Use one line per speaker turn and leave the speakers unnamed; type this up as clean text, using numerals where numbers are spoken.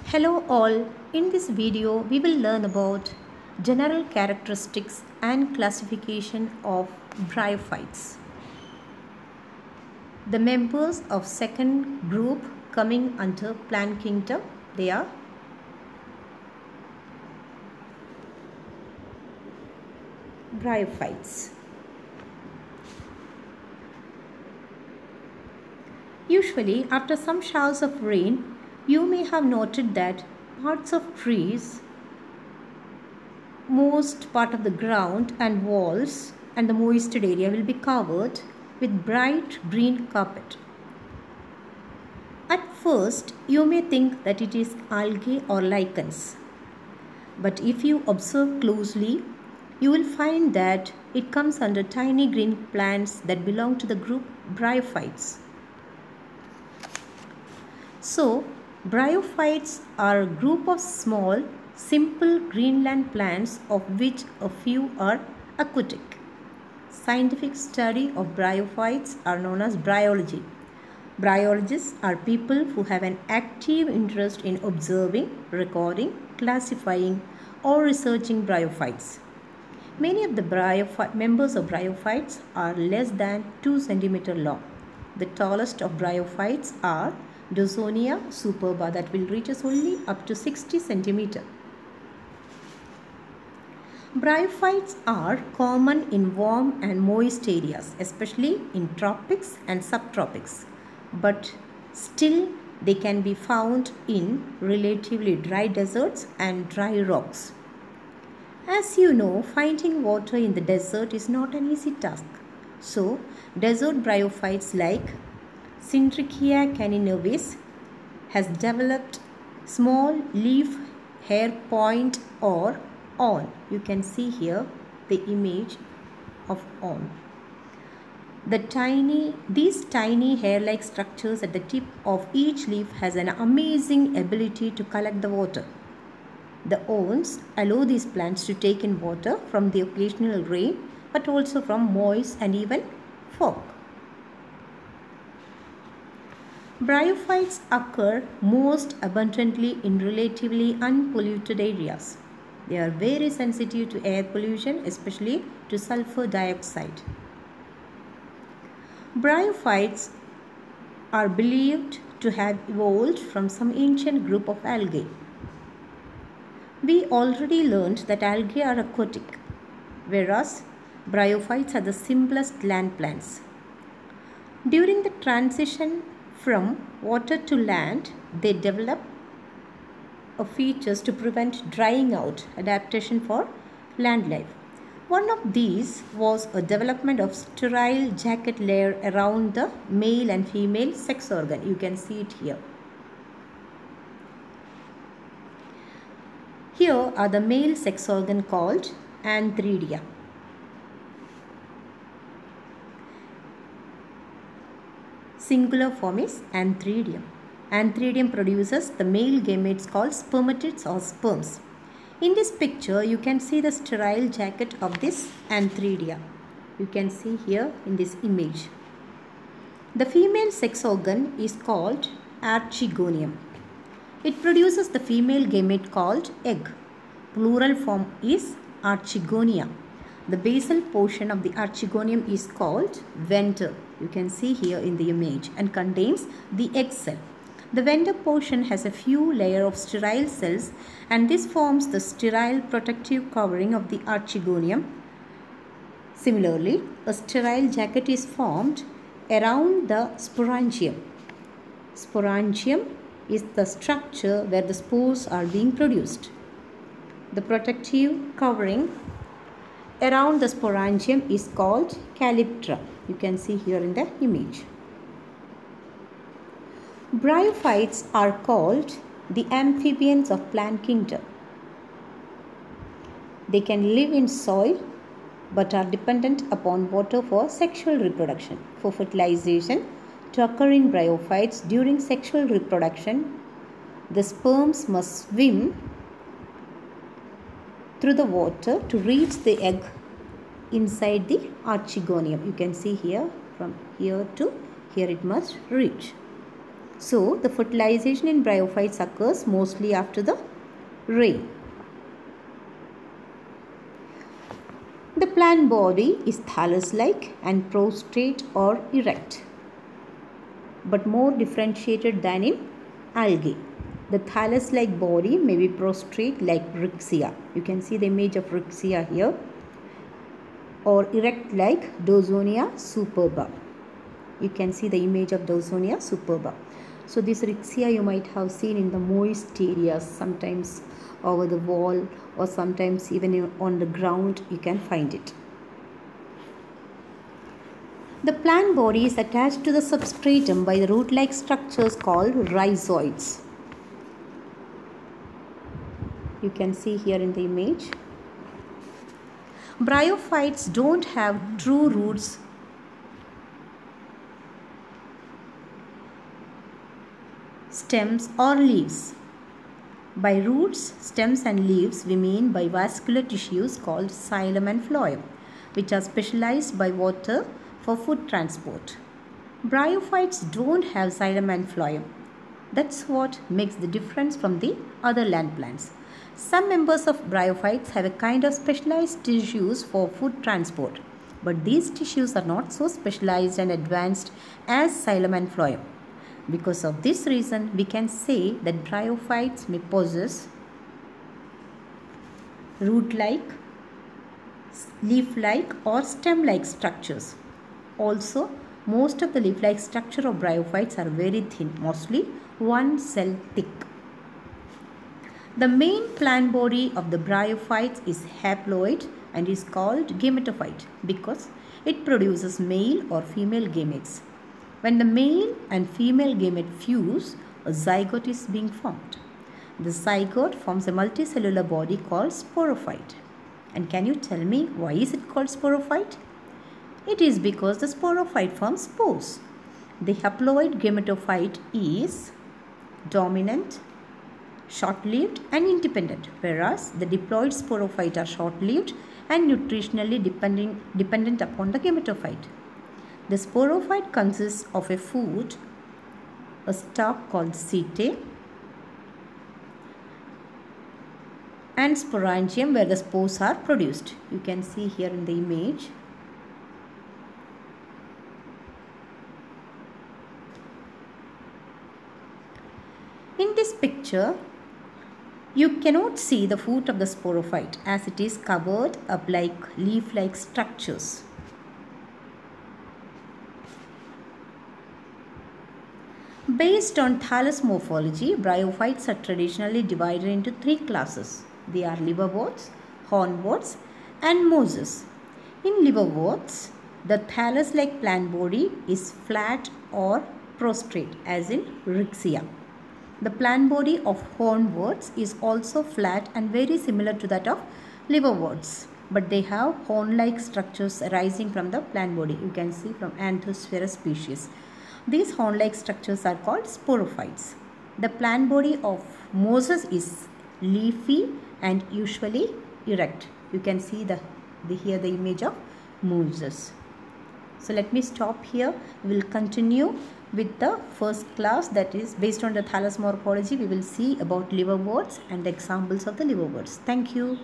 Hello all, in this video we will learn about general characteristics and classification of bryophytes. The members of second group coming under plant kingdom, they are bryophytes. Usually after some showers of rain, you may have noted that parts of trees, most part of the ground and walls and the moisture area will be covered with bright green carpet. At first, you may think that it is algae or lichens. But if you observe closely, you will find that it comes under tiny green plants that belong to the group bryophytes. So, bryophytes are a group of small, simple greenland plants of which a few are aquatic. Scientific study of bryophytes are known as bryology. Bryologists are people who have an active interest in observing, recording, classifying or researching bryophytes. Many of the members of bryophytes are less than 2 cm long. The tallest of bryophytes are Dozonia superba that will reach us only up to 60 cm. Bryophytes are common in warm and moist areas, especially in tropics and subtropics, but still they can be found in relatively dry deserts and dry rocks. As you know, finding water in the desert is not an easy task. So, desert bryophytes like Syntrichia canenervis has developed small leaf hair point or awn. You can see here the image of awn. These tiny hair-like structures at the tip of each leaf has an amazing ability to collect the water. The awns allow these plants to take in water from the occasional rain, but also from moist and even fog. Bryophytes occur most abundantly in relatively unpolluted areas. They are very sensitive to air pollution, especially to sulfur dioxide. Bryophytes are believed to have evolved from some ancient group of algae. We already learned that algae are aquatic, whereas bryophytes are the simplest land plants. During the transition from water to land, they develop features to prevent drying out, adaptation for land life. One of these was a development of sterile jacket layer around the male and female sex organ. You can see it here. Here are the male sex organ called antheridia. Singular form is antheridium. Antheridium produces the male gametes called spermatids or sperms. In this picture, you can see the sterile jacket of this antheridia. You can see here in this image. The female sex organ is called archegonium. It produces the female gamete called egg. Plural form is archegonia. The basal portion of the archegonium is called venter. You can see here in the image and contains the egg cell. The venter portion has a few layers of sterile cells and this forms the sterile protective covering of the archegonium. Similarly, a sterile jacket is formed around the sporangium. Sporangium is the structure where the spores are being produced. The protective covering around the sporangium is called calyptra. You can see here in the image. Bryophytes are called the amphibians of plant kingdom. They can live in soil but are dependent upon water for sexual reproduction. For fertilization to occur in bryophytes during sexual reproduction, the sperms must swim through the water to reach the egg inside the archegonium. You can see here from here to here it must reach. So the fertilization in bryophytes occurs mostly after the rain. The plant body is thallus-like and prostrate or erect, but more differentiated than in algae. The thallus-like body may be prostrate like Rixia. You can see the image of Rixia here, or erect like Dawsonia superba. You can see the image of Dawsonia superba. So this Rixia you might have seen in the moist areas, sometimes over the wall or sometimes even on the ground you can find it. The plant body is attached to the substratum by the root-like structures called rhizoids. You can see here in the image. Bryophytes don't have true roots stems or leaves. By roots, stems and leaves we mean by vascular tissues called xylem and phloem, which are specialized by water for food transport. Bryophytes don't have xylem and phloem. That's what makes the difference from the other land plants. Some members of bryophytes have a kind of specialized tissues for food transport, but these tissues are not so specialized and advanced as xylem and phloem. Because of this reason, we can say that bryophytes may possess root-like, leaf-like or stem-like structures. Also, most of the leaf-like structure of bryophytes are very thin, mostly one cell thick. The main plant body of the bryophytes is haploid and is called gametophyte because it produces male or female gametes. When the male and female gamete fuse, a zygote is being formed. The zygote forms a multicellular body called sporophyte. And can you tell me why is it called sporophyte? It is because the sporophyte forms spores. The haploid gametophyte is dominant, short-lived and independent, whereas the diploid sporophyte are short-lived and nutritionally dependent upon the gametophyte. The sporophyte consists of a food, a stalk called setae, and sporangium where the spores are produced. You can see here in the image. In this picture, you cannot see the foot of the sporophyte as it is covered up like leaf-like structures. Based on thallus morphology, bryophytes are traditionally divided into three classes. They are liverworts, hornworts, and mosses. In liverworts, the thallus-like plant body is flat or prostrate, as in Rixia. The plant body of hornworts is also flat and very similar to that of liverworts, but they have horn-like structures arising from the plant body. You can see from Anthosphaerus species. These horn-like structures are called sporophytes. The plant body of mosses is leafy and usually erect. You can see here the image of mosses. So let me stop here. We will continue with the first class, that is based on the thallus morphology. We will see about liverworts and examples of the liverworts. Thank you.